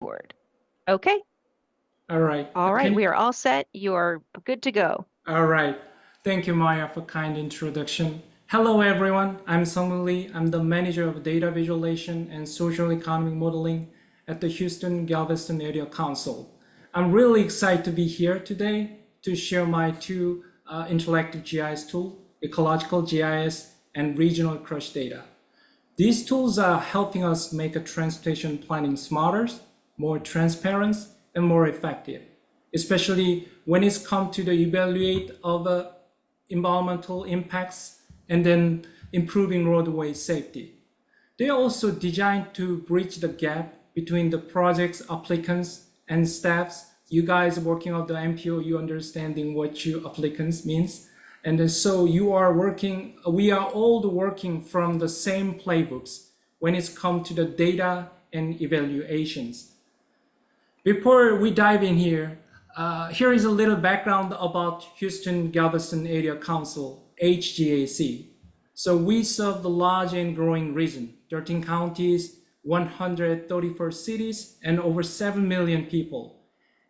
board. Okay. All right. All right. We are all set. You are good to go. All right. Thank you, Maya, for kind introduction. Hello, everyone. I'm Sung Lee. I'm the manager of data visualization and social economic modeling at the Houston-Galveston Area Council. I'm really excited to be here today to share my two interactive GIS tools, Ecological GIS and Regional Crush Data. These tools are helping us make a transportation planning smarter, more transparent, and more effective, especially when it's come to the evaluate of environmental impacts and then improving roadway safety. They are also designed to bridge the gap between the project's applicants and staffs. You guys working on the MPO, you understanding what you applicants means. And then so you are working, we are all working from the same playbooks when it's come to the data and evaluations. Before we dive in here, here is a little background about Houston-Galveston Area Council, H-GAC. So we serve the large and growing region, 13 counties, 134 cities, and over 7 million people.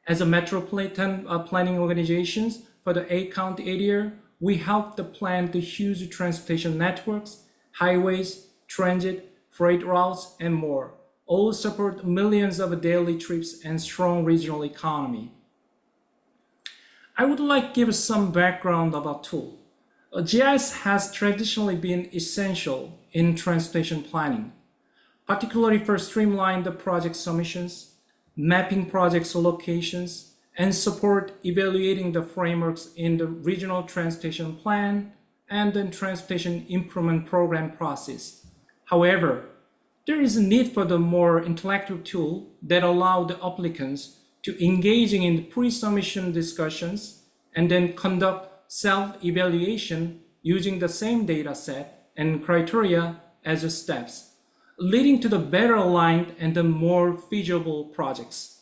As a metropolitan planning organizations for the 8-county area, we help to plan the huge transportation networks, highways, transit, freight routes, and more, all support millions of daily trips and strong regional economy. I would like to give some background about tool. GIS has traditionally been essential in transportation planning, particularly for streamlining the project submissions, mapping projects locations, and support evaluating the frameworks in the regional transportation plan and the transportation improvement program process. However, there is a need for the more interactive tool that allow the applicants to engaging in pre-submission discussions and then conduct self-evaluation using the same data set and criteria as the steps, leading to the better aligned and the more feasible projects.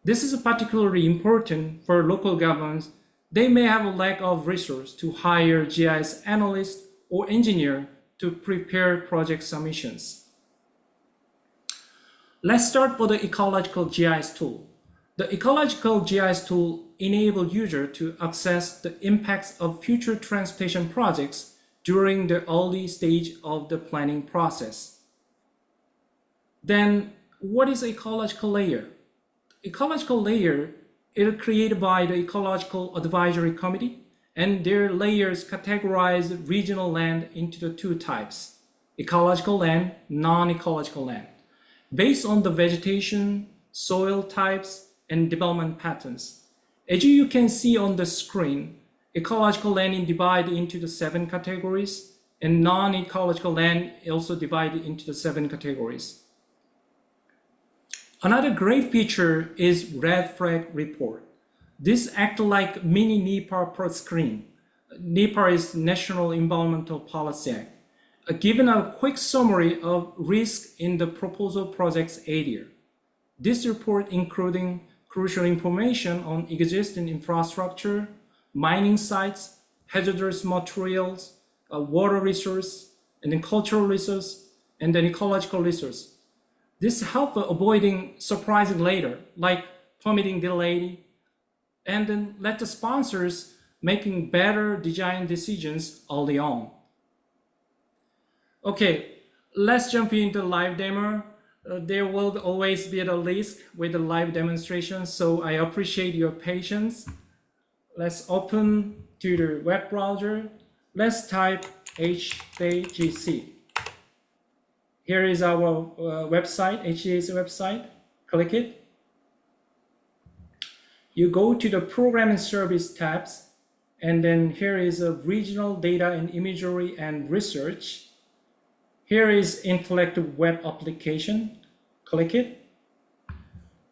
This is particularly important for local governments. They may have a lack of resource to hire GIS analysts or engineer to prepare project submissions. Let's start with the Ecological GIS tool. The Ecological GIS tool enables users to access the impacts of future transportation projects during the early stage of the planning process. Then, what is ecological layer? Ecological layer is created by the Ecological Advisory Committee, and their layers categorize regional land into the two types, ecological land, non-ecological land, based on the vegetation, soil types, and development patterns. As you can see on the screen, ecological land is divided into the 7 categories, and non-ecological land also divided into the 7 categories. Another great feature is red flag report. This acts like mini NEPA per screen. NEPA is National Environmental Policy Act, given a quick summary of risk in the proposal project's area. This report including crucial information on existing infrastructure, mining sites, hazardous materials, water resource, and then cultural resource, and then ecological resource. This helps avoiding surprising later, like permitting delay, and then let the sponsors making better design decisions early on. Okay, let's jump into live demo. There will always be a risk with the live demonstration, so I appreciate your patience. Let's open to the web browser. Let's type H-GAC. Here is our website, H-GAC website. Click it. You go to the Program and Service tabs, and then here is a Regional Data and Imagery and Research. Here is Interactive Web Application. Click it.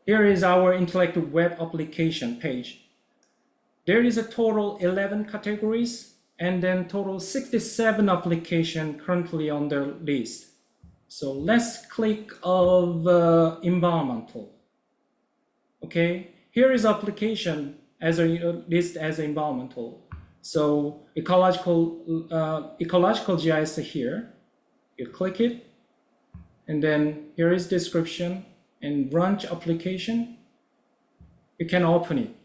Here is our Interactive Web Application page. There is a total 11 categories, and then total 67 applications currently on the list. So let's click of environmental. Okay, here is application as a list as environmental. So ecological GIS here. You click it, and then here is description. and run application, you can open it.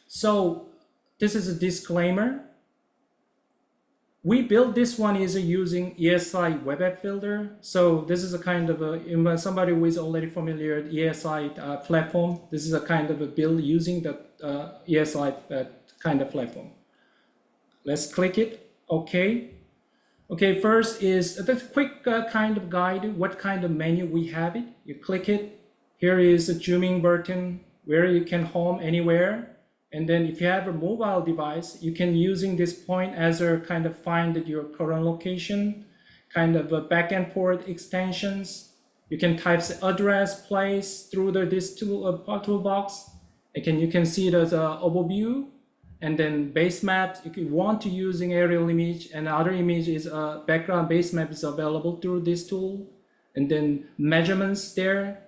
So this is a disclaimer. We built this one is using ESI web app builder. So this is a kind of a, somebody who is already familiar with ESI platform. This is a kind of a build using the ESI kind of platform. Let's click it. Okay. Okay, first is the quick kind of guide, what kind of menu we have it. You click it. Here is a zooming button where you can home anywhere. And then if you have a mobile device, you can using this point as a kind of find your current location, kind of a backend port extensions. You can type the address, place through this toolbox. Again, you can see there's an overview. And then base map, if you want to using aerial image and other image is a background base map is available through this tool. And then measurements there,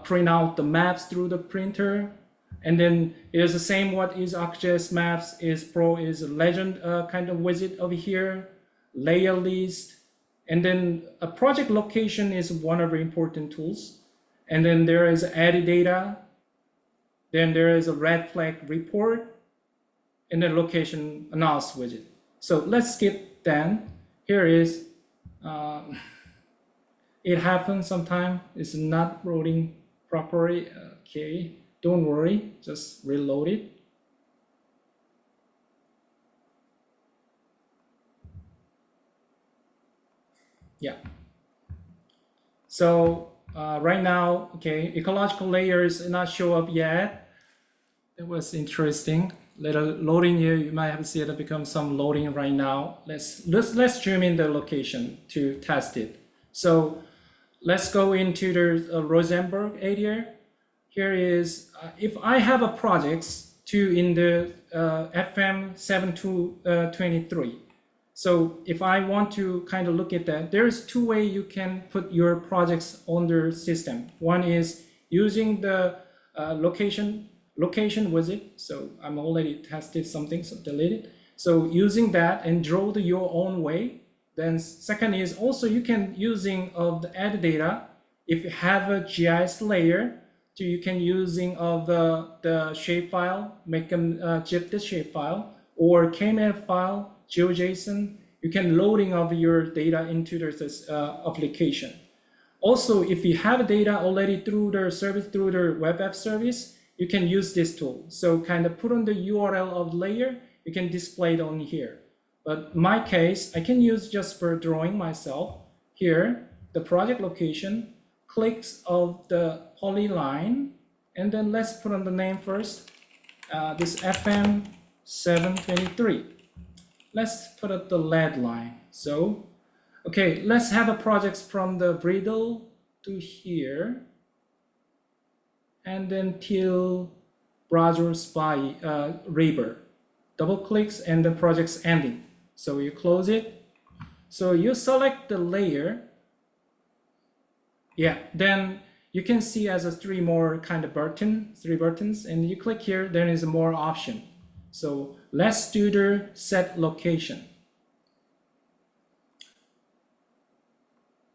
print out the maps through the printer. And then here's the same what is ArcGIS Maps is Pro is a legend kind of widget over here, layer list. And then a project location is one of the important tools. And then there is added data. Then there is a red flag report. And then location announce widget. So let's skip then. Here is, it happens sometime. It's not loading properly. Okay, don't worry, just reload it. Yeah. So right now, okay, ecological layer is not show up yet. That was interesting. Little loading here, you might have seen it become some loading right now. Let's zoom in the location to test it. So let's go into the Rosenberg area. Here is, if I have a projects in the FM 7223. So if I want to kind of look at that, there's two ways you can put your projects on the system. One is using the location widget. So I'm already tested something, so delete it. So using that and draw your own way. Then second is also you can using of the add data. If you have a GIS layer, so you can using of the shapefile, make them zip the shapefile or KML file, GeoJSON. You can loading of your data into this application. Also, if you have data already through the service, through the web app service, you can use this tool. So kind of put on the URL of layer, you can display it on here. But in my case, I can use just for drawing myself. Here, the project location, clicks of the polyline, and then let's put on the name first. This FM 723. Let's put up the lead line. So, okay, let's have a project from the Bridle to here. And then till browsers by River. Double clicks and the project's ending. So you close it. So you select the layer. Yeah, then you can see as a three buttons, and you click here, there is more option. So let's do the set location.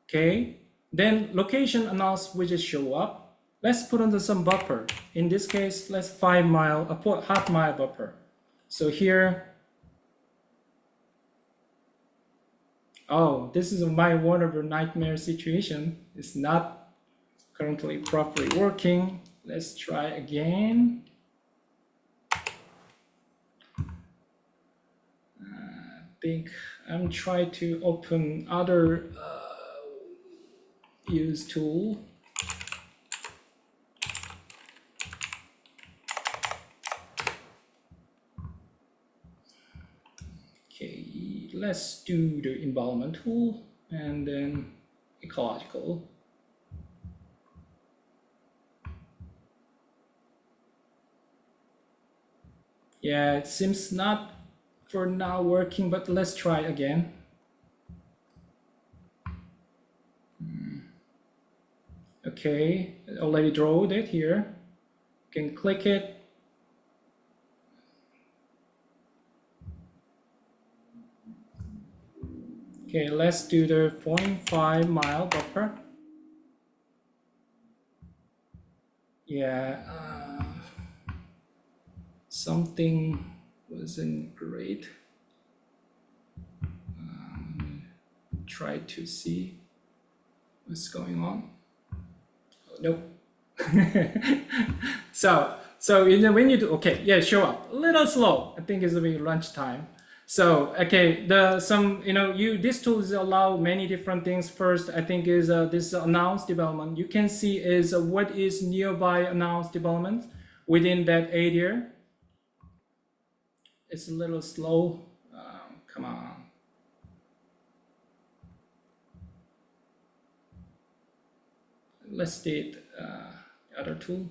Okay, then location announce widget show up. Let's put on some buffer. In this case, let's 5 mile, a half-mile buffer. So here, oh, this is one of the nightmare situation. It's not currently properly working. Let's try again. I think I'm trying to open other use tool. Okay, let's do the environment tool and then ecological. Yeah, it seems not for now working, but let's try again. Okay, I already drawed it here. You can click it. Okay, let's do the 0.5 mile buffer. Yeah, something wasn't great. Try to see what's going on. Oh, nope. So when you do, okay, yeah, show up a little slow. I think it's a bit lunchtime. So okay, these tools allow many different things. First, I think is this announced development. You can see is what is nearby announced development within that area. It's a little slow. Come on. Let's state the other tool.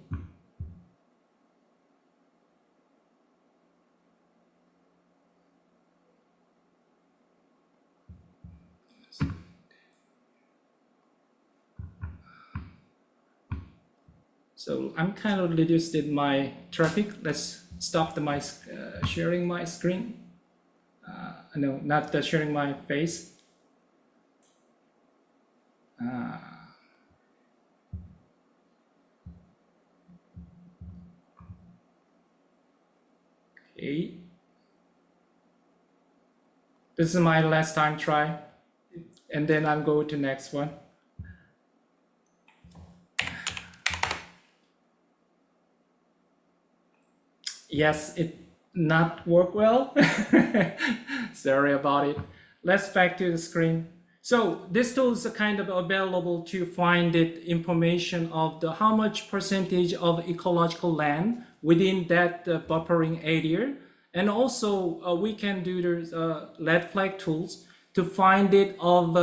So I'm kind of reduced in my traffic. Let's stop the sharing my screen. No, not sharing my face. Okay. This is my last time try, and then I'll go to next one. Yes, it not work well. Sorry about it. Let's back to the screen. So this tool is kind of available to find the information of the how much percentage of ecological land within that buffering area. And also we can do the red flag tools to find it of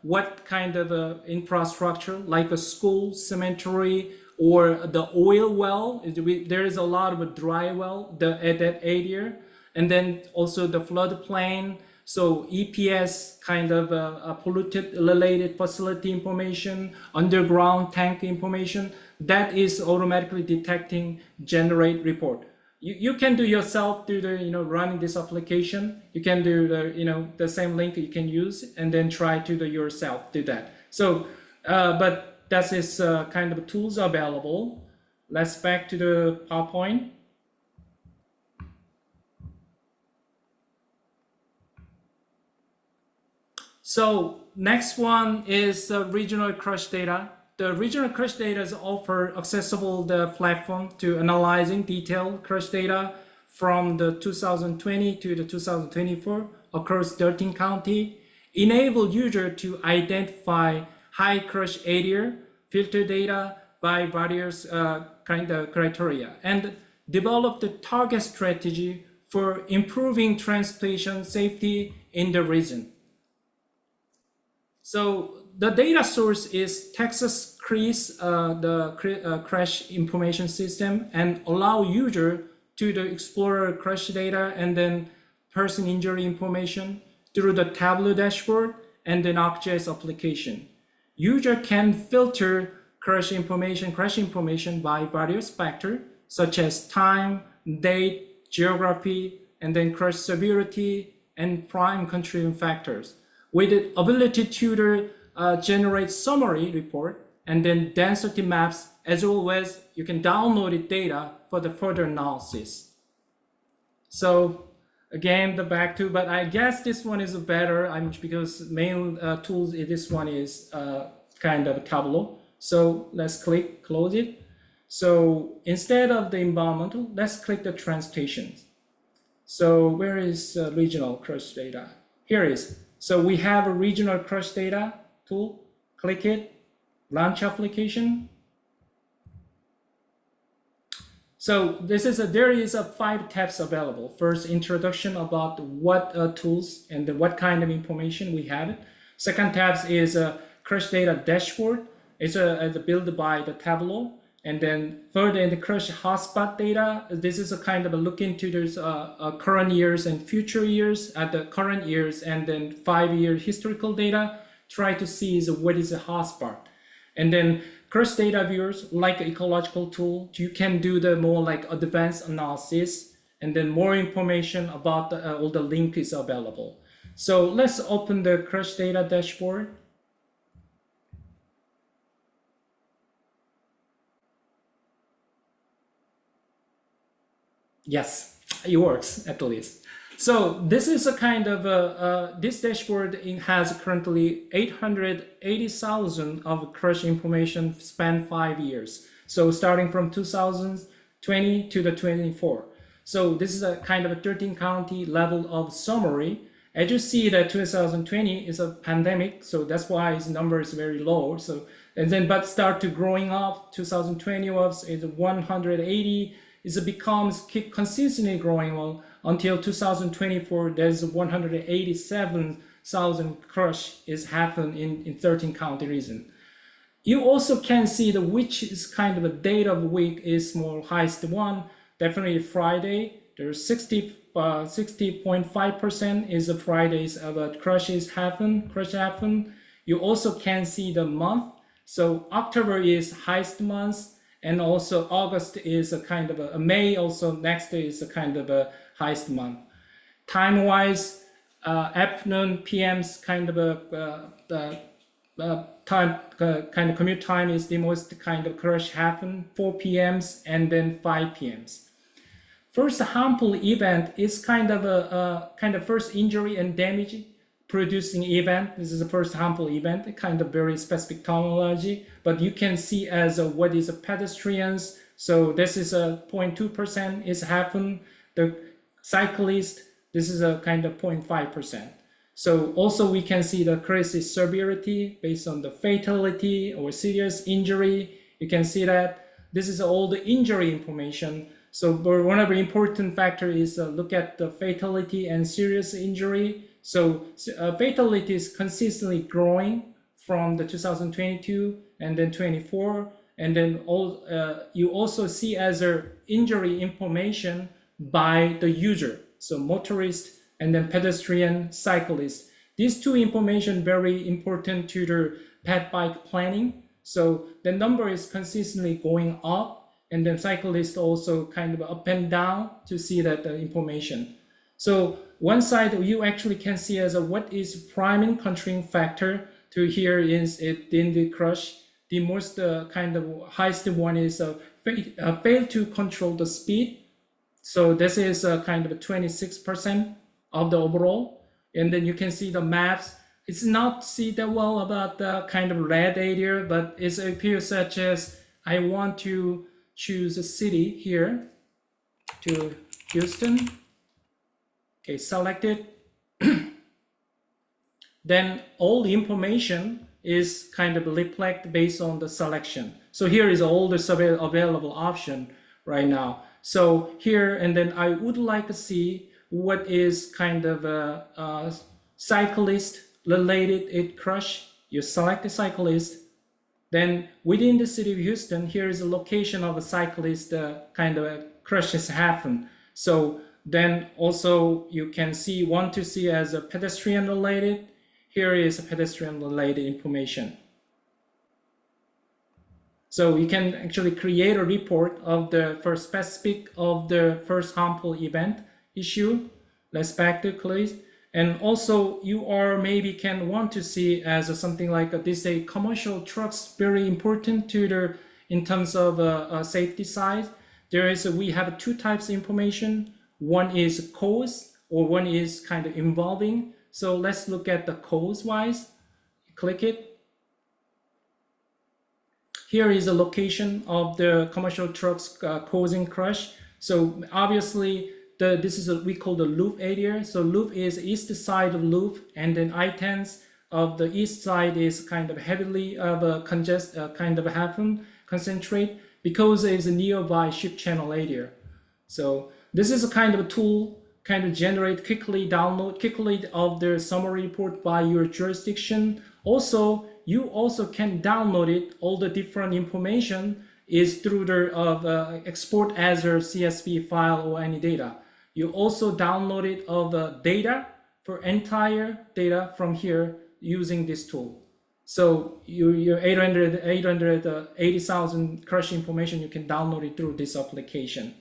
what kind of infrastructure, like a school, cemetery, or the oil well. There is a lot of dry well at that area. And then also the floodplain. So EPS kind of polluted related facility information, underground tank information, that is automatically detecting, generate report. You can do yourself through the running this application. You can do the same link you can use and then try to do yourself do that. So but that is kind of tools available. Let's back to the PowerPoint. So next one is regional crush data. The regional crush data is offer accessible the platform to analyzing detailed crush data from the 2020 to the 2024 across 13 county, enable user to identify high crush area, filter data by various kind of criteria, and develop the target strategy for improving transportation safety in the region. So the data source is Texas CRIS, the crash information system, and allow user to explore crash data and then person injury information through the Tableau dashboard and then ArcGIS application. User can filter crash information by various factors such as time, date, geography, and then crash severity and prime contributing factors, with the ability to generate summary report and then density maps, as well as you can download the data for the further analysis. So again, but I guess this one is better because main tools, this one is kind of Tableau. So let's close it. So instead of the environmental, let's click the transportation. So where is regional crush data? Here it is. So we have a regional crush data tool. Click it, launch application. So there is 5 tabs available. First, introduction about what tools and what kind of information we have. Second tab is crush data dashboard. It's built by the Tableau. And then further in the crush hotspot data, this is a kind of a look into there's current years and future years at the current years, and then 5-year historical data. Try to see what is a hotspot. And then crush data viewers, like ecological tool, you can do the more like advanced analysis, and then more information about all the link is available. So let's open the crush data dashboard. Yes, it works at least. So this is a kind of this dashboard has currently 880,000 of crush information span 5 years. So starting from 2020 to the 24. So this is a kind of a 13 county level of summary. As you see that 2020 is a pandemic, so that's why its number is very low. So and then but start to growing up. 2020 was is 180. It becomes keep consistently growing well until 2024. There's 187,000 crush is happened in 13 county region. You also can see the which is kind of a date of the week is more highest one. Definitely Friday. There's 60.5% is the Fridays of crush happen. You also can see the month. So October is highest month, and also August is a kind of a May. Also next is a kind of a highest month. Time-wise, afternoon PM's kind of a time kind of commute time is the most kind of crush happen 4 p.m.s and then 5 p.m.s. First harmful event is kind of a kind of first injury and damage producing event. This is the first harmful event, kind of very specific terminology, but you can see as what is a pedestrians. So this is a 0.2% is happen. The cyclist, this is a kind of 0.5%. So also we can see the crisis severity based on the fatality or serious injury. You can see that this is all the injury information. So one of the important factor is look at the fatality and serious injury. So fatality is consistently growing from the 2022 and then 24. And then you also see as a injury information by the user. So motorist and then pedestrian, cyclist. These two information very important to the pet bike planning. So the number is consistently going up, and then cyclists also kind of up and down to see that information. So one side you actually can see as what is priming contributing factor to here is it in the crush. The most kind of highest one is fail to control the speed. So this is kind of 26% of the overall. And then you can see the maps. It's not see that well about the kind of red area, but it appears such as I want to choose a city here to Houston. Okay, select it. Then all the information is kind of reflect based on the selection. So here is all the available option right now. So here, and then I would like to see what is kind of a cyclist related crush. You select the cyclist. Then within the city of Houston, here is a location of a cyclist kind of crushes happen. So then also you can want to see as a pedestrian related. Here is a pedestrian related information. So you can actually create a report of the first specific of the first harmful event issue. Let's back to please. And also you are maybe can want to see as something like this commercial trucks very important to the in terms of safety side. There is we have two types of information. One is cause or one is kind of involving. So let's look at the cause wise. Click it. Here is the location of the commercial trucks causing crash. So obviously this is we call the loop area. So loop is east side of loop, and then I-10s of the east side is kind of heavily concentrate because it's a nearby ship channel area. So this is a kind of a tool, kind of generate download quickly of the summary report by your jurisdiction. Also, you also can download it. All the different information is through the export as a CSV file or any data. You also download it of the data for entire data from here using this tool. So your 880,000 crush information, you can download it through this application.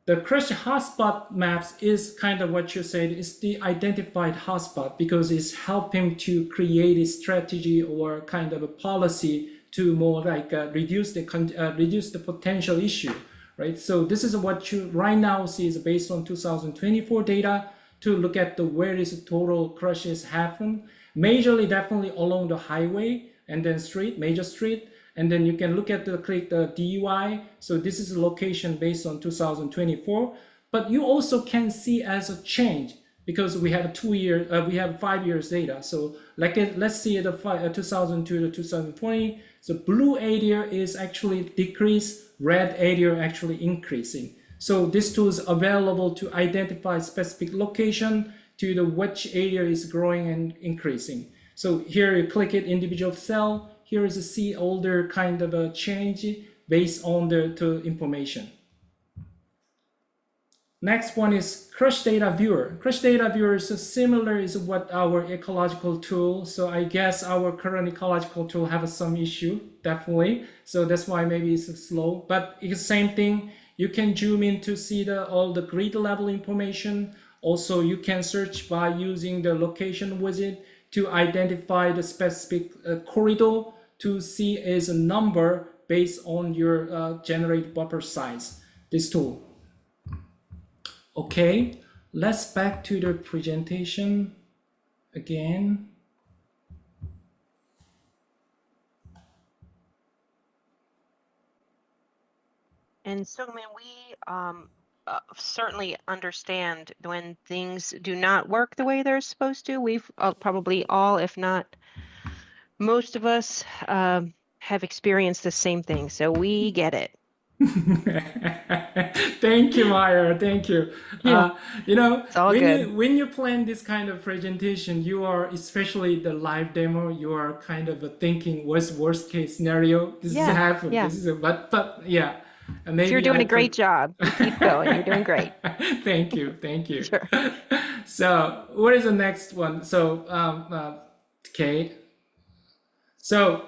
The crush hotspot maps is kind of what you said, is the identified hotspot because it's helping to create a strategy or kind of a policy to more like reduce the potential issue, right? So this is what you right now see is based on 2024 data to look at the where is total crashes happen. Majorly definitely along the highway and then major street. And then you can look at click the DUI. So this is a location based on 2024. But you also can see as a change because we have 2 years, we have 5 years data. So like let's see the 2002 to 2020. So blue area is actually decreased, red area actually increasing. So this tool is available to identify specific location to the which area is growing and increasing. So here you click it, individual cell. Here is a see older kind of a change based on the information. Next one is Crush Data Viewer. Crush Data Viewer is similar is what our ecological tool. So I guess our current ecological tool have some issue, definitely. So that's why maybe it's slow, but it's the same thing. You can zoom in to see all the grid level information. Also, you can search by using the location widget to identify the specific corridor to see is a number based on your generated buffer size, this tool. Okay, let's back to the presentation again. And so, I mean, we certainly understand when things do not work the way they're supposed to. We've probably all, if not most of us, have experienced the same thing. So we get it. Thank you, Maya. Thank you. Yeah. You know, It's all good. when you plan this kind of presentation, you are, especially the live demo, you are kind of thinking what's worst case scenario. This is happen. Yeah. This is but yeah. Maybe you're doing a great job. You keep going. You're doing great. Thank you. Thank you. Sure. So what is the next one? So okay. So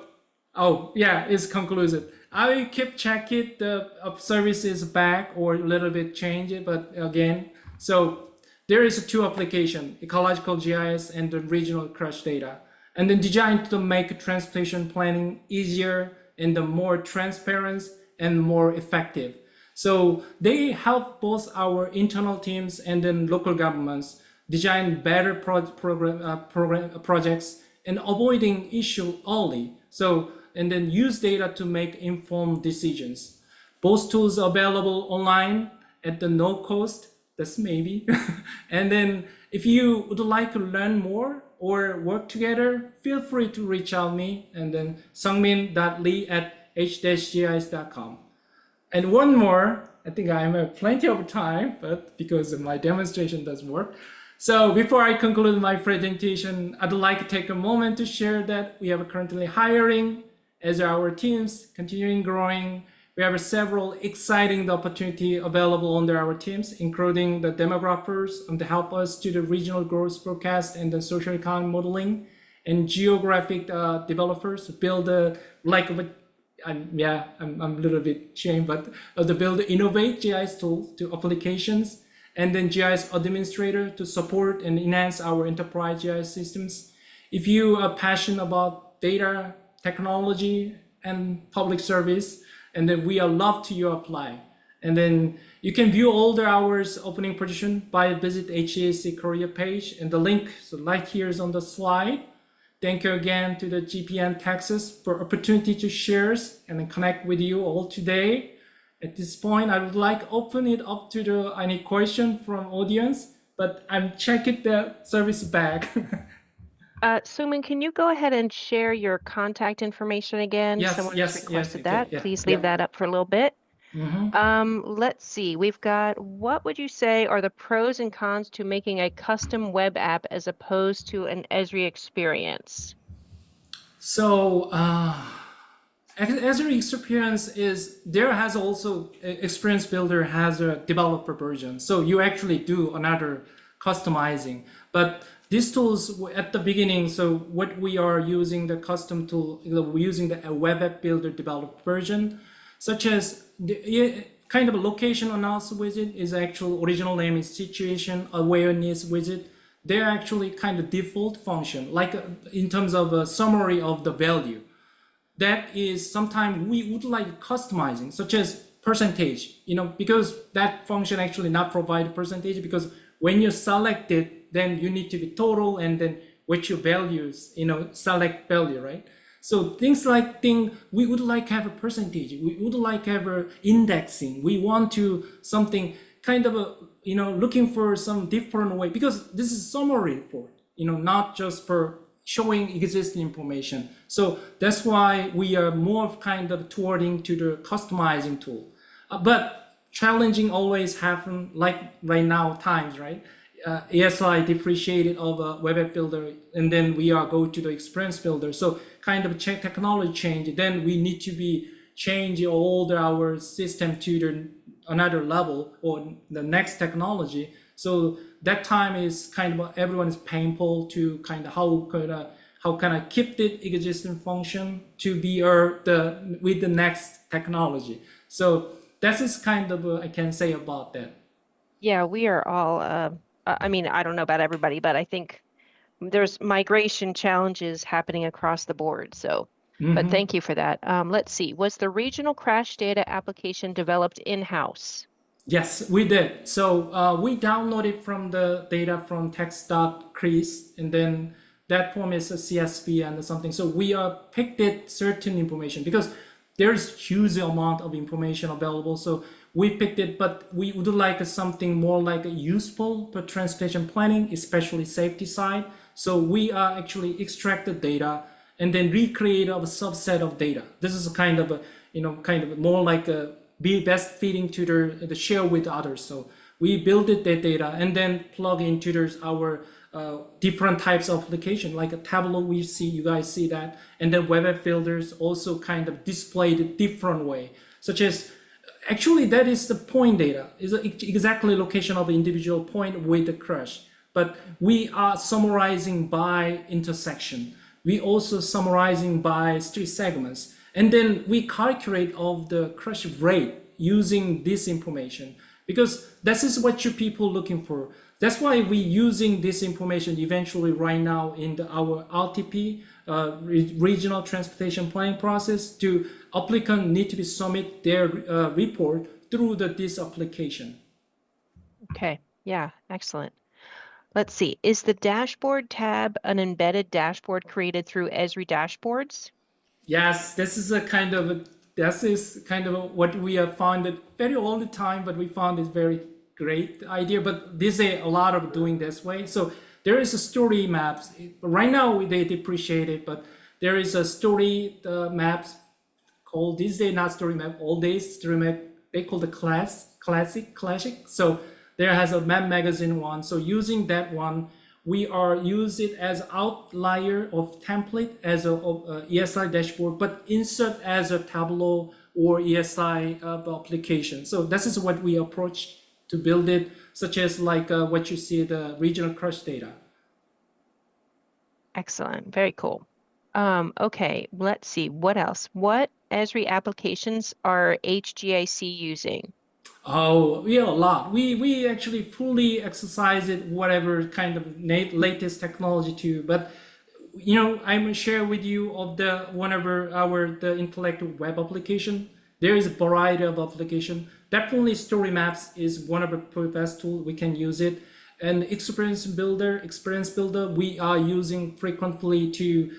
oh yeah, it's conclusive. I will keep checking the services back or a little bit change it, but again, so there is two application, ecological GIS and the regional crush data, and then designed to make transportation planning easier and the more transparent and more effective. So they help both our internal teams and then local governments design better projects and avoiding issue early. So and then use data to make informed decisions. Both tools are available online at the no cost, that's maybe. And then if you would like to learn more or work together, feel free to reach out me and then sungmin.lee@h-gis.com. And one more, I think I have plenty of time, but because my demonstration doesn't work. So before I conclude my presentation, I'd like to take a moment to share that we are currently hiring as our teams continuing growing. We have several exciting opportunity available under our teams, including the demographers to help us do the regional growth forecast and the social economic modeling, and geographic developers to build I'm a little bit ashamed, but to build innovate GIS tools to applications, and then GIS administrator to support and enhance our enterprise GIS systems. If you are passionate about data, technology, and public service, and then we are love to you apply. And then you can view all the hours opening position by visit H-GAC Korea page, and the link so right here is on the slide. Thank you again to the GPN Texas for opportunity to share and then connect with you all today. At this point, I would like to open it up to any question from audience, but I'm checking the service back. Suman, can you go ahead and share your contact information again? Yes, Someone yes, just requested yes, that. okay, yeah, Please leave that up for a little bit. Let's see. We've got, what would you say are the pros and cons to making a custom web app as opposed to an Esri experience? So Esri experience is there has also Experience Builder has a developer version. So you actually do another customizing, but these tools at the beginning, so what we are using the custom tool, we're using the web app builder developed version, such as the kind of a location analysis widget is actual original name is situation awareness widget. They're actually kind of default function, like in terms of a summary of the value. That is sometimes we would like customizing, such as percentage, because that function actually not provide percentage, because when you select it, then you need to be total, and then what your values, select value, right? So things like we would like have a percentage, we would like have a indexing, we want to something kind of a, looking for some different way, because this is summary report, not just for showing existing information. So that's why we are more kind of towarding to the customizing tool. But challenging always happen, like right now times, right? ESI depreciated of a web app builder, and then we are go to the experience builder. So kind of technology change, then we need to be change all our system to the another level or the next technology. So that time is kind of everyone is painful to kind of how can I keep the existing function to be with the next technology. So that is kind of I can say about that. Yeah, we are all, I mean, I don't know about everybody, but I think there's migration challenges happening across the board. So, but thank you for that. Let's see, was the regional crash data application developed in-house? Yes, we did. So we downloaded from the data from text.cris, and then that form is a CSV and something. So we picked it certain information because there's huge amount of information available. So we picked it, but we would like something more like useful for transportation planning, especially safety side. So we actually extract the data and then recreate a subset of data. This is kind of more like be best fitting to the share with others. So we build the data and then plug into our different types of application, like a Tableau. You guys see that, and then web app builders also kind of displayed a different way, such as actually that is the point data is exactly location of the individual point with the crush, but we are summarizing by intersection. We also summarizing by street segments. And then we calculate of the crush rate using this information, because this is what you people looking for. That's why we using this information eventually right now in our RTP, regional transportation planning process. To applicant need to be submit their report through this application. Okay, yeah, excellent. Let's see, is the dashboard tab an embedded dashboard created through Esri dashboards? Yes, this is what we have found it very all the time, but we found it very great idea. But there's a lot of doing this way. So there is a story maps. Right now they depreciate it, but there is a story maps called these days not story map, old days story map. They call the classic. So there has a map magazine one. So using that one, we are use it as outlier of template as a ESI dashboard, but insert as a Tableau or ESI application. So this is what we approach to build it, such as like what you see the regional crush data. Excellent, very cool. Okay, let's see, what else? What Esri applications are H-GAC using? Oh, yeah, a lot. We actually fully exercise it, whatever kind of latest technology too. But I'm gonna share with you of the whenever the interactive web application. There is a variety of application. Definitely story maps is one of the best tool we can use it. And experience builder, we are using frequently to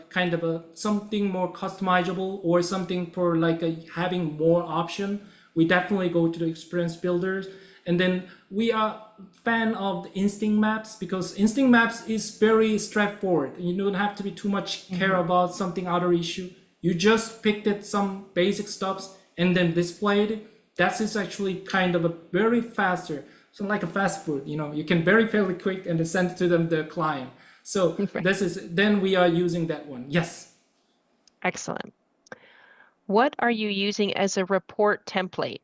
kind of something more customizable or something for like having more option. We definitely go to the experience builders. And then we are fan of the instinct maps, because instinct maps is very straightforward. You don't have to be too much care about something other issue. You just picked it some basic stuffs and then displayed it. That is actually kind of a very faster, so like a fast food. You can very fairly quick and send it to the client. So then we are using that one. Yes. Excellent. What are you using as a report template?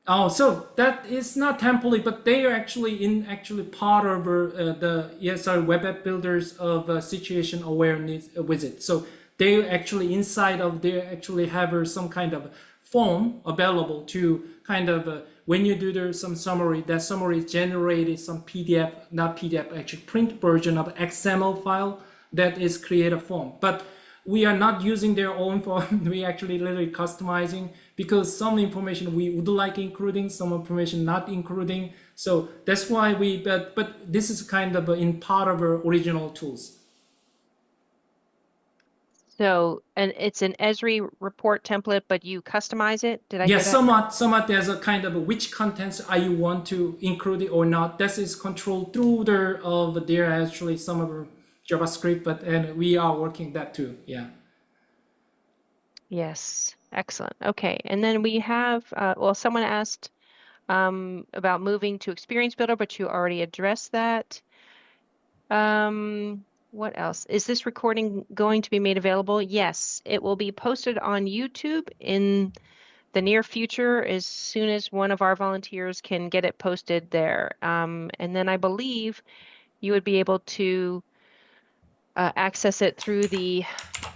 Oh, so that is not template, but they are actually part of the ESR web app builders of situation awareness widget. So they actually inside of they actually have some kind of form available to kind of when you do some summary, that summary is generated some PDF, not PDF, actually print version of XML file that is create a form. But we are not using their own form. We actually literally customizing, because some information we would like including, some information not including. So that's why but this is kind of in part of our original tools. So, and it's an Esri report template, but you customize it? Did I hear Yes, that? somewhat there's a kind of which contents are you want to include it or not. That is controlled through there actually some of our JavaScript, and we are working that too. Yeah. Yes, excellent. Okay, and then we have, well, someone asked about moving to Experience Builder, but you already addressed that. What else? Is this recording going to be made available? Yes, it will be posted on YouTube in the near future as soon as one of our volunteers can get it posted there. And then I believe you would be able to access it through the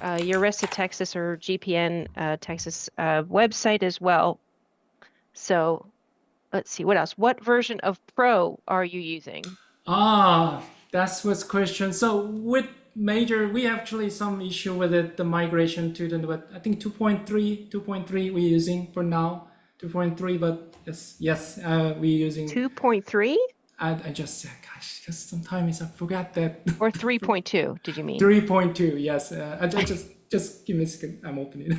Euresta Texas or GPN Texas website as well. So let's see, what else? What version of Pro are you using? That's what's question. So with major, we actually some issue with it, the migration to the, but I think 2.3 we're using for now, 2.3, but yes, we're using. 2.3 I just said, gosh, just sometimes I forgot that. or 3.2, did you mean? 3.2, yes. I just give me a second. I'm opening.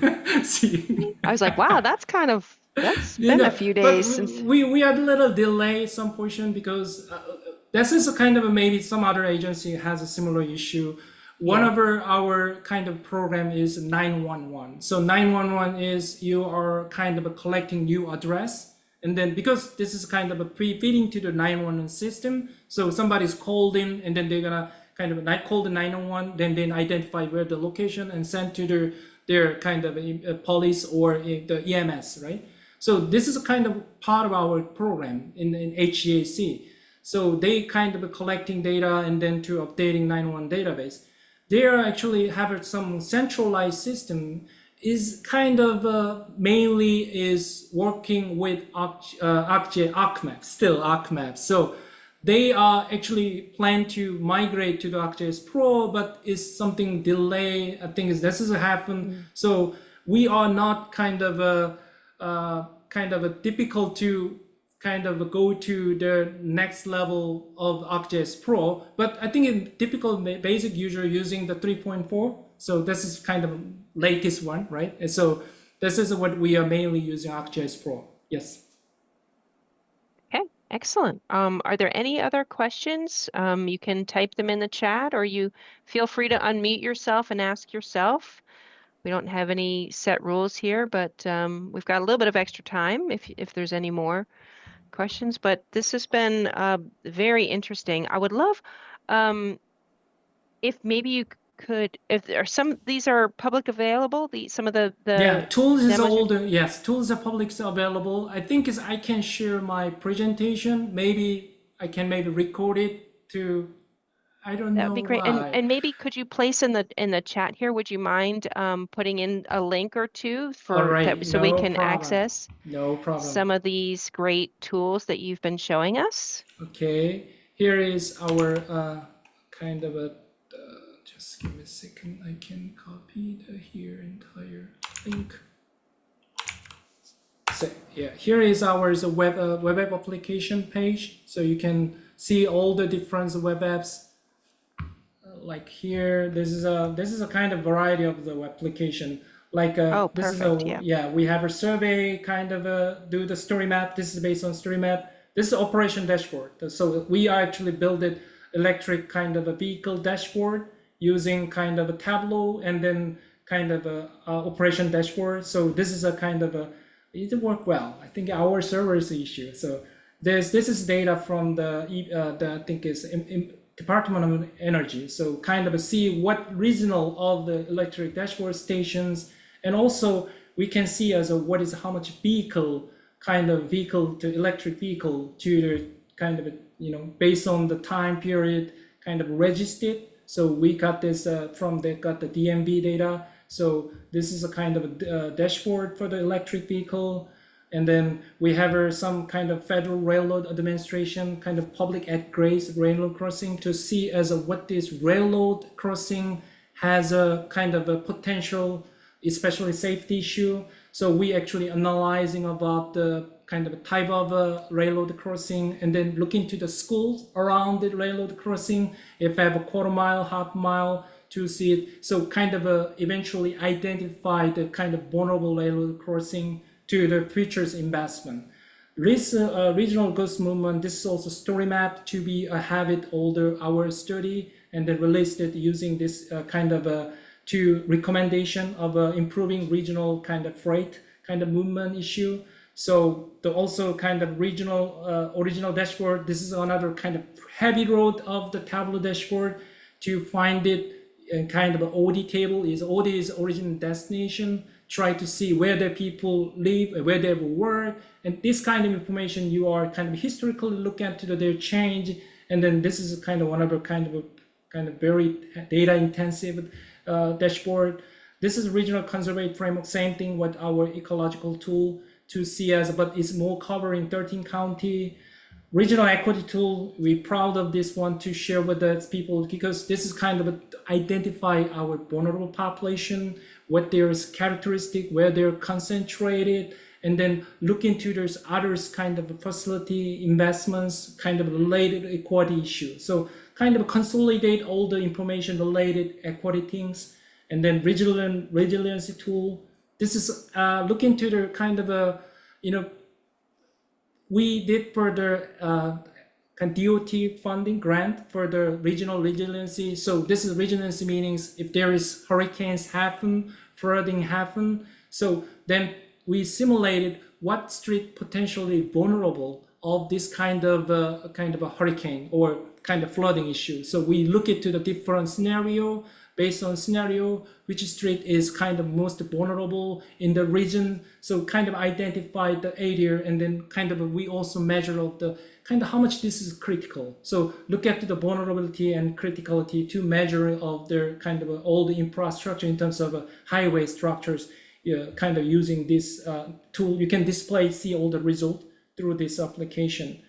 See. I was like, wow, that's You been know, a few but days since. we had a little delay some portion because this is a kind of maybe some other agency has a similar issue. One Yeah. of our kind of program is 911. So 911 is you are kind of collecting new address, and then because this is kind of a pre-feeding to the 911 system, so somebody's called in, and then they're gonna kind of call the 911, then identify where the location and send to their kind of police or the EMS, right? So this is a kind of part of our program in H-GAC. So they kind of collecting data and then to updating 911 database. They are actually have some centralized system is kind of mainly is working with ArcMap, still ArcMap. So they are actually plan to migrate to the ArcGIS Pro, but is something delay. I think this is happen. So we are not kind of a difficult to kind of go to the next level of ArcGIS Pro. But I think in typical basic user using the 3.4. So this is kind of latest one, right? And so this is what we are mainly using ArcGIS Pro. Yes. Okay, excellent. Are there any other questions? You can type them in the chat, or you feel free to unmute yourself and ask yourself. We don't have any set rules here, but we've got a little bit of extra time if there's any more questions. But this has been very interesting. I would love if maybe you could, if there are these are public available, some of the Yeah, tools is demos. older. Yes, tools are public available. I think is I can share my presentation. Maybe I can record it to. I don't That know would be great. why. And maybe could you place in the chat here, would you mind putting in a link or two All for right, that so we no can problem. access No problem. some of these great tools that you've been showing us? Okay, here is our kind of a. Just give me a second. I can copy the here entire link. So yeah, here is our web app application page. So you can see all the different web apps. Like here, this is a kind of variety of the application. Like Oh, this is perfect. Yeah. yeah, we have a survey kind of do the story map. This is based on story map. This is operation dashboard. So we actually built it electric kind of a vehicle dashboard using kind of a Tableau and then kind of a operation dashboard. So this is a kind of it worked well. I think our server is the issue. So this is data from the I think is Department of Energy. So kind of see what regional of the electric dashboard stations, and also we can see as what is how much vehicle to electric vehicle to the kind of based on the time period kind of registered. So we got this got the DMV data. So this is a kind of a dashboard for the electric vehicle. And then we have some kind of Federal Railroad Administration kind of public at grade railroad crossing to see as what this railroad crossing has a kind of a potential, especially safety issue. So we actually analyzing about the kind of type of railroad crossing, and then look into the schools around the railroad crossing. If I have a quarter mile, half mile to see it, so kind of eventually identify the kind of vulnerable railroad crossing to the future's investment. This regional ghost movement, this is also story map to be a habit older our study, and then released it using this kind of to recommendation of improving regional kind of freight kind of movement issue. So the also kind of regional original dashboard, this is another kind of heavy road of the Tableau dashboard to find it in kind of an OD table. Is OD is origin destination, try to see where the people live, where they work, and this kind of information you are kind of historically look at their change. And then this is kind of one of the kind of very data intensive dashboard. This is regional conservation framework, same thing with our ecological tool to see as, but it's more covering 13 county. Regional equity tool, we're proud of this one to share with the people, because this is kind of identify our vulnerable population, what their characteristic, where they're concentrated, and then look into there's others kind of facility investments, kind of related equity issue. So kind of consolidate all the information related equity things. And then resiliency tool. This is look into the kind of a, we did further DOT funding grant for the regional resiliency. So this is resiliency meanings if there is hurricanes happen, flooding happen. So then we simulated what street potentially vulnerable of this kind of a hurricane or kind of flooding issue. So we look into the different scenario. Based on scenario, which street is kind of most vulnerable in the region. So kind of identify the area, and then kind of we also measure of the kind of how much this is critical. So look at the vulnerability and criticality to measure of their kind of all the infrastructure in terms of highway structures. Kind of using this tool, you can see all the result through this application.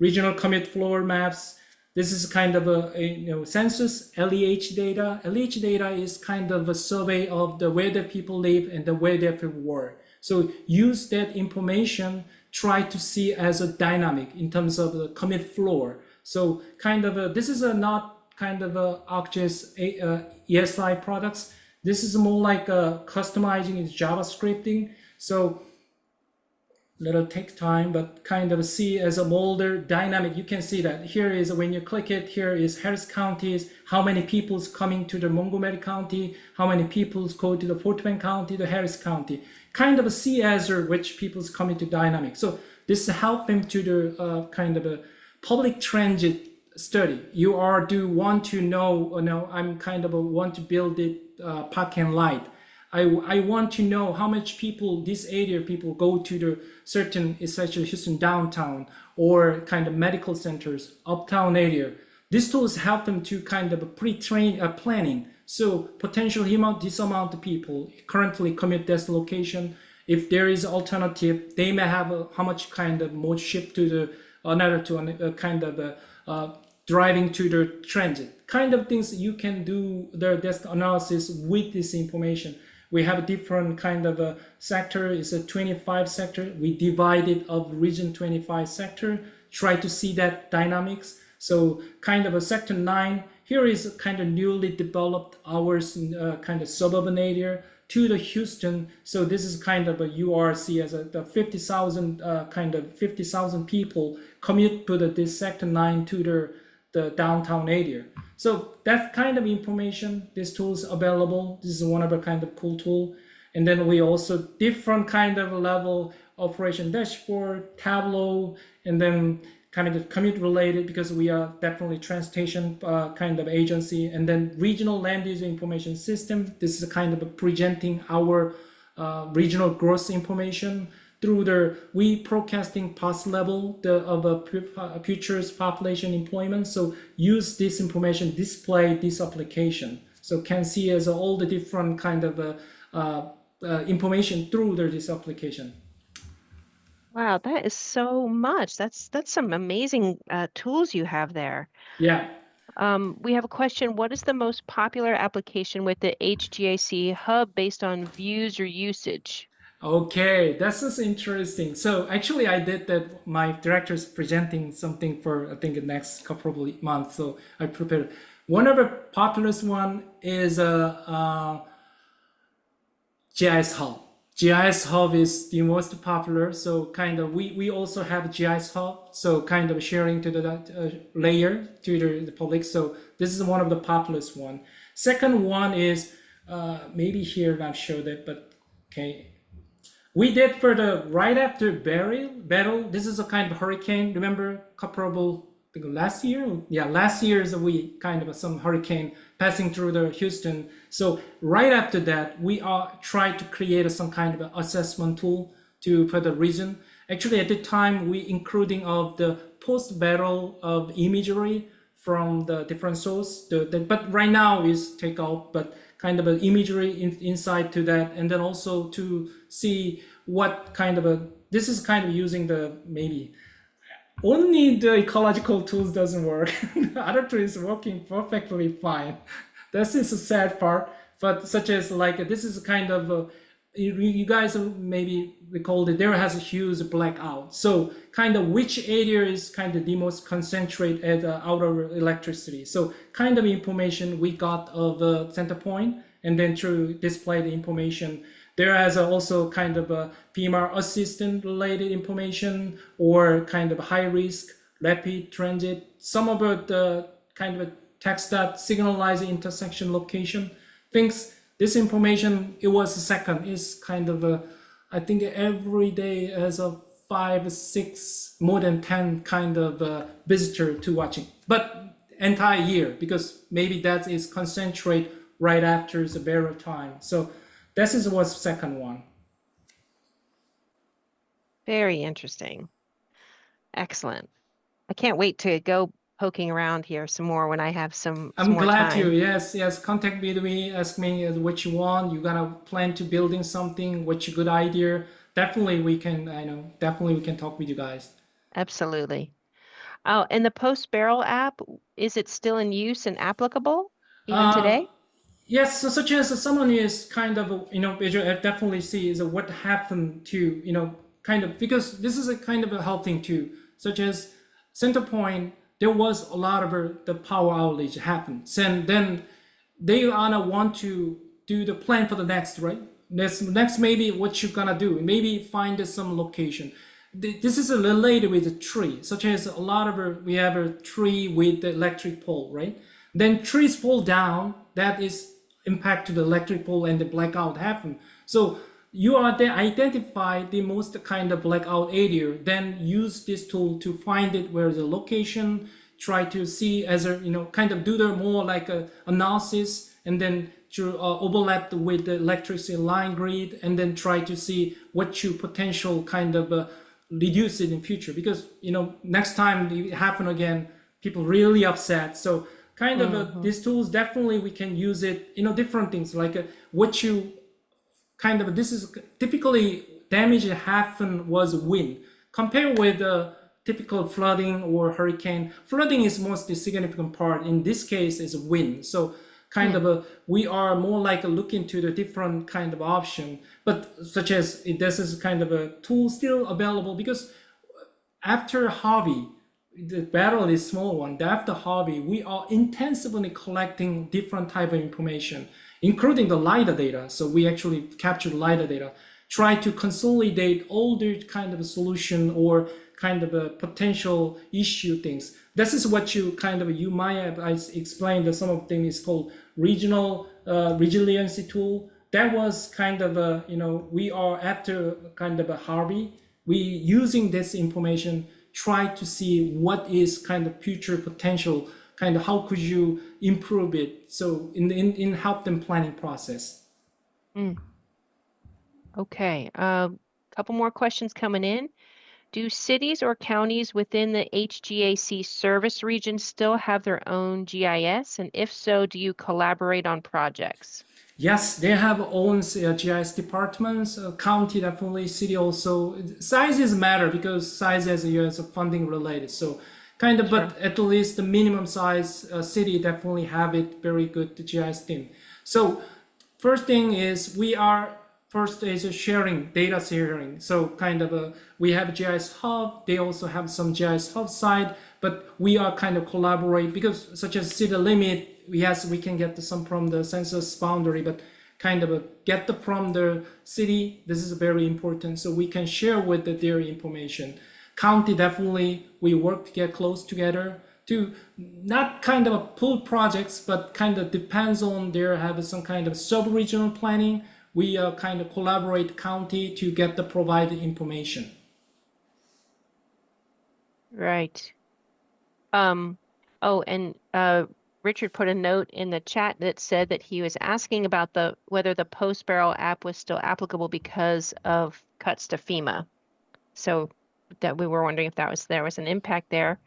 Regional commute floor maps. This is kind of a census LEH data. LEH data is kind of a survey of the where the people live and the where the people work. So use that information, try to see as a dynamic in terms of the commute floor. So kind of this is not kind of ArcGIS ESI products. This is more like customizing is JavaScripting. So it'll take time, but kind of see as a molder dynamic. You can see that here is when you click it, here is Harris counties, how many people's coming to the Montgomery County, how many people's go to the Fort Wayne County, the Harris County. Kind of see as which people's coming to dynamic. So this help them to the kind of a public transit study. You do want to know, I'm kind of want to build it parking light. I want to know how much people, this area people go to the certain, especially Houston downtown or kind of medical centers, uptown area. These tools help them to kind of pre-train planning. So potentially this amount of people currently commit this location. If there is alternative, they may have how much kind of mode shift to the another to a kind of driving to the transit. Kind of things you can do the desk analysis with this information. We have a different kind of a sector. It's a 25 sector. We divided of region 25 sector, try to see that dynamics. So kind of a sector 9, here is kind of newly developed hours in kind of suburban area to the Houston. So this is kind of a URC as the 50,000 kind of 50,000 people commute to this sector 9 to the downtown area. So that kind of information, this tool is available. This is one of a kind of cool tool. And then we also different kind of level operation dashboard, Tableau, and then kind of commute related because we are definitely transportation kind of agency. And then regional land use information system. This is kind of presenting our regional growth information through we forecasting past level of a future's population employment. So use this information, display this application. So can see as all the different kind of information through this application. Wow, that is so much. That's some amazing tools you have there. Yeah. We have a question. What is the most popular application with the H-GAC hub based on views or usage? Okay, that's just interesting. So actually, I did that. My director's presenting something for I think the next couple of months. So I prepared. One of the populous one is GIS Hub. GIS Hub is the most popular. So kind of we also have GIS Hub. So kind of sharing to the layer to the public. So this is one of the populous one. Second one is maybe here not show that, but okay. We did for the right after battle. This is a kind of hurricane. Remember, comparable I think last year? Yeah, last year's we kind of some hurricane passing through the Houston. So right after that, we are trying to create some kind of assessment tool to for the region. Actually, at the time, we including of the post-battle of imagery from the different source. But right now is take out, but kind of an imagery inside to that, and then also to see what kind of this is kind of using the maybe only the ecological tools doesn't work. The other tools working perfectly fine. This is a sad part, but such as like this is kind of you guys maybe recall that there has a huge blackout. So kind of which area is kind of the most concentrate at outer electricity. So kind of information we got of the center point, and then to display the information. There has also kind of a PMR assistant related information or kind of high risk, rapid transit. Some of the kind of text that signalize intersection location things. This information, it was a second, is kind of I think every day as a 5, 6, more than 10 kind of visitor to watching, but entire year, because maybe that is concentrate right after the burial time. So this is what's second one. Very interesting. Excellent. I can't wait to go poking around here some more when I have some I'm more glad time. to. Yes. Contact with me. Ask me what you want. You gonna plan to building something? What's your good idea? Definitely we can. I know. Definitely we can talk with you guys. Absolutely. Oh, and the Post Barrel app, is it still in use and applicable even Uh, today? yes. So such as someone is kind of visual. I definitely see is what happened to kind of, because this is a kind of a health thing too. Such as center point, there was a lot of the power outage happened. And then they gonna want to do the plan for the next, right? Next maybe what you're gonna do, maybe find some location. This is related with a tree, such as a lot of we have a tree with the electric pole, right? Then trees fall down, that is impact to the electric pole and the blackout happen. So you are then identify the most kind of blackout area, then use this tool to find it where the location, try to see as a kind of do the more like a analysis, and then to overlap with the electricity line grid, and then try to see what you potential kind of reduce it in future, because next time it happen again, people really upset. So kind of these tools definitely we can use it different things like what you kind of, this is typically damage that happen was wind compared with typical flooding or hurricane. Flooding is most the significant part. In this case is wind. So kind of we are more like looking to the different kind of option, but such as this is kind of a tool still available, because after Harvey, the battle is small one. After Harvey, we are intensively collecting different type of information, including the LiDAR data. So we actually capture LiDAR data, try to consolidate all the kind of a solution or kind of a potential issue things. This is what you might have explained that some of the things is called regional resiliency tool. That was kind of we are after kind of a Harvey. We using this information, try to see what is kind of future potential, kind of how could you improve it. So in help them planning process. Okay, couple more questions coming in. Do cities or counties within the HGAC service region still have their own GIS? And if so, do you collaborate on projects? Yes, they have own GIS departments, county definitely, city also. Sizes matter because size as a funding related. So kind of, Sure. but at least the minimum size city definitely have it very good GIS team. So first thing is we are first is sharing, data sharing. So kind of we have GIS Hub, they also have some GIS Hub side, but we are kind of collaborate because such as city limit, yes, we can get some from the census boundary, but kind of get from the city, this is very important. So we can share with their information. County, definitely, we work to get close together to not kind of pull projects, but kind of depends on their have some kind of sub-regional planning. We kind of collaborate county to get the provided information. Right. Oh, and Richard put a note in the chat that said that he was asking about whether the Post Barrel app was still applicable because of cuts to FEMA. So that we were wondering if there was an impact there.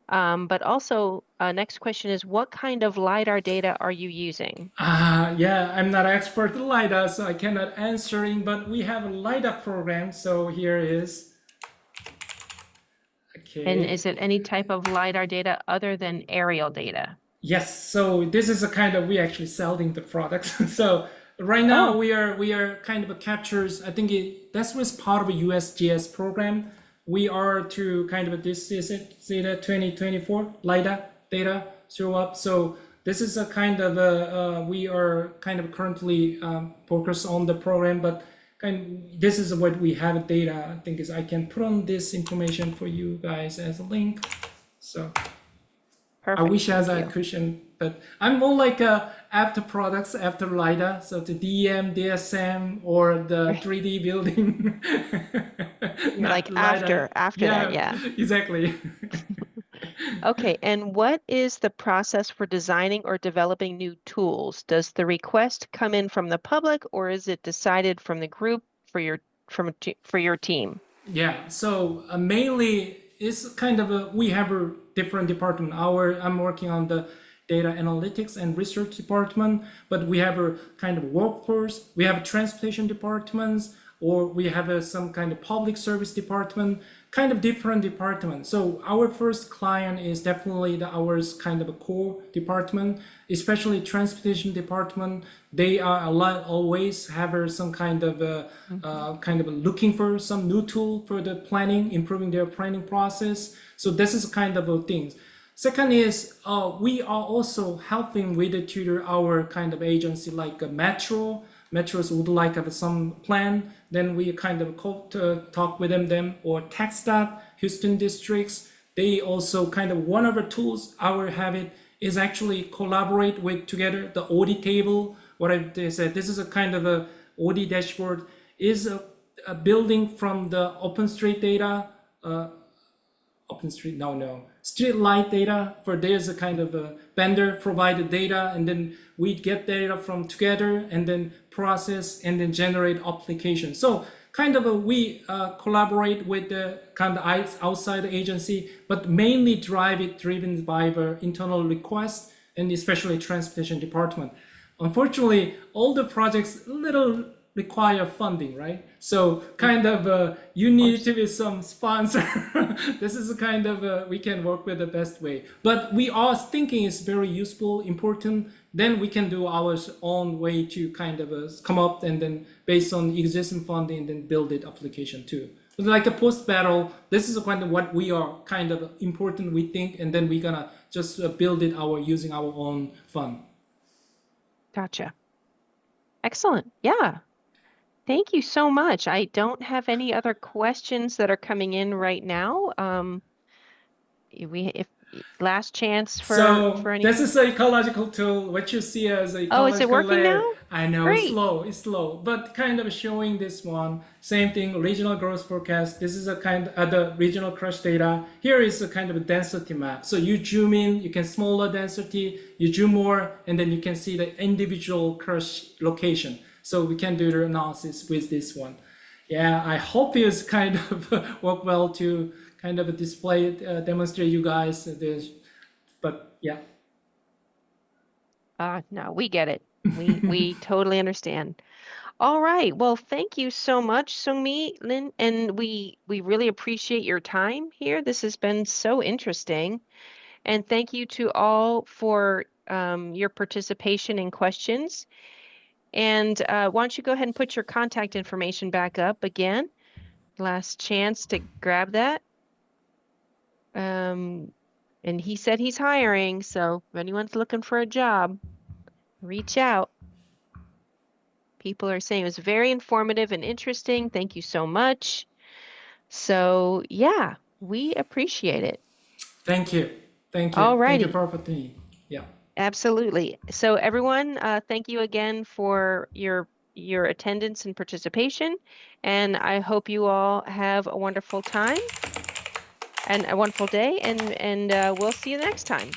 But also, next question is, what kind of LiDAR data are you using? Yeah, I'm not an expert in LiDAR, so I cannot answering, but we have a LiDAR program, so here is. Okay. And is it any type of LiDAR data other than aerial data? Yes, so this is a kind of we actually selling the products. So right now we are kind of a captures. I think that was part of a USGS program. We are to kind of this is it data 2024 LiDAR data show up. So this is a kind of we are kind of currently focused on the program, but this is what we have data. I think is I can put on this information for you guys as a link. So. Perfect. I wish I had a cushion, but I'm more like after products, after LiDAR, so the DM, DSM, or the 3D building. Like after that, yeah. Exactly. Okay, and what is the process for designing or developing new tools? Does the request come in from the public, or is it decided from the group for your team? Yeah, so mainly it's kind of we have a different department. I'm working on the data analytics and research department, but we have a kind of workforce. We have transportation departments, or we have some kind of public service department, kind of different departments. So our first client is definitely ours kind of a core department, especially transportation department. They are always have some kind of looking for some new tool for the planning, improving their planning process. So this is kind of a thing. Second is we are also helping with the tutor our kind of agency like Metro. Metros would like have some plan, then we kind of talk with them or TxDOT, Houston districts. They also kind of one of the tools our habit is actually collaborate with together the OD table. What I said, this is a kind of a OD dashboard is a building from the OpenStreet data. Street light data for there's a kind of a vendor provided data, and then we get data from together and then process and then generate application. So kind of we collaborate with the kind of outside agency, but mainly driven by the internal request and especially transportation department. Unfortunately, all the projects little require funding, right? So kind of you need to be some sponsor. This is a kind of we can work with the best way, but we are thinking it's very useful, important. Then we can do our own way to kind of come up and then based on existing funding and then build it application too. But like a post battle, this is kind of what we are kind of important we think, and then we're gonna just build it using our own fund. Gotcha. Excellent. Yeah. Thank you so much. I don't have any other questions that are coming in right now. If last chance for any. This is an ecological tool. What you see as an ecological is it working layer. now? I know Great. it's slow, but kind of showing this one. Same thing, regional growth forecast. This is a kind of the regional crush data. Here is a kind of a density map. So you zoom in, you can smaller density, you zoom more, and then you can see the individual crush location. So we can do the analysis with this one. Yeah, I hope it's kind of work well to kind of display it, demonstrate you guys this, but yeah. No, we get it. We totally understand. All right. Well, thank you so much, Sungmi, Lin, and we really appreciate your time here. This has been so interesting. And thank you to all for your participation and questions. And why don't you go ahead and put your contact information back up again? Last chance to grab that. And he said he's hiring, so if anyone's looking for a job, reach out. People are saying it was very informative and interesting. Thank you so much. So yeah, we appreciate it. Thank you. Thank you. All Thank you righty. for the opportunity. Yeah. Absolutely. So everyone, thank you again for your attendance and participation. And I hope you all have a wonderful time and a wonderful day. And we'll see you next time.